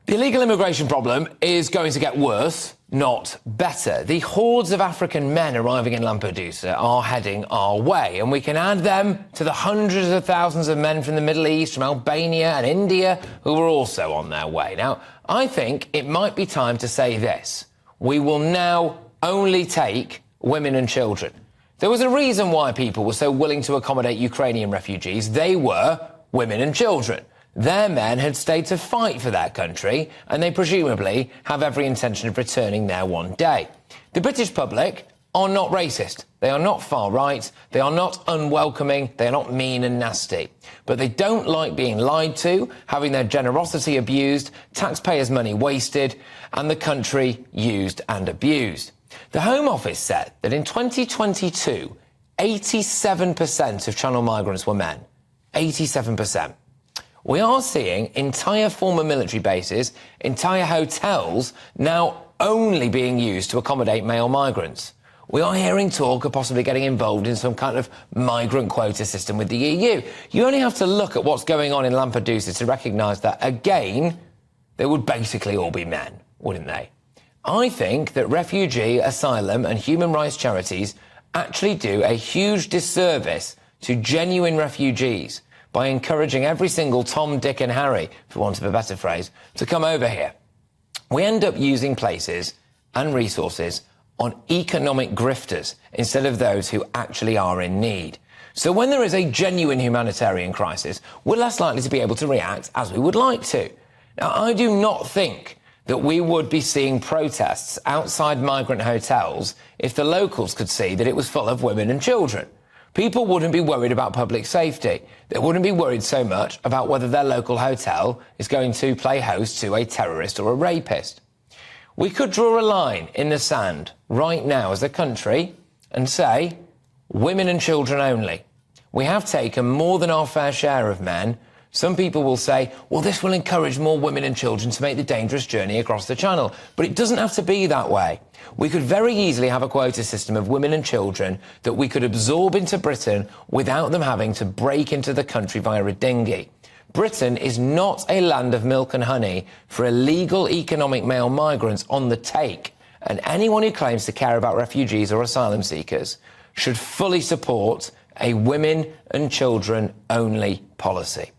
The illegal immigration problem is going to get worse, not better. The hordes of African men arriving in Lampedusa are heading our way, and we can add them to the hundreds of thousands of men from the Middle East, from Albania and India, who are also on their way. Now, I think it might be time to say this. We will now only take women and children. There was a reason why people were so willing to accommodate Ukrainian refugees. They were women and children. Their men had stayed to fight for their country, and they presumably have every intention of returning there one day. The British public are not racist. They are not far right. They are not unwelcoming. They are not mean and nasty. But they don't like being lied to, having their generosity abused, taxpayers' money wasted, and the country used and abused. The Home Office said that in 2022, 87% of Channel migrants were men. 87%. We are seeing entire former military bases, entire hotels now only being used to accommodate male migrants. We are hearing talk of possibly getting involved in some kind of migrant quota system with the EU. You only have to look at what's going on in Lampedusa to recognise that, again, they would basically all be men, wouldn't they? I think that refugee, asylum and human rights charities actually do a huge disservice to genuine refugees by encouraging every single Tom, Dick and Harry, for want of a better phrase, to come over here. We end up using places and resources on economic grifters instead of those who actually are in need. So when there is a genuine humanitarian crisis, we're less likely to be able to react as we would like to. Now, I do not think that we would be seeing protests outside migrant hotels if the locals could see that it was full of women and children. People wouldn't be worried about public safety. They wouldn't be worried so much about whether their local hotel is going to play host to a terrorist or a rapist. We could draw a line in the sand right now as a country and say, women and children only. We have taken more than our fair share of men. Some people will say, well, this will encourage more women and children to make the dangerous journey across the Channel. But it doesn't have to be that way. We could very easily have a quota system of women and children that we could absorb into Britain without them having to break into the country via a dinghy. Britain is not a land of milk and honey for illegal economic male migrants on the take. And anyone who claims to care about refugees or asylum seekers should fully support a women and children only policy.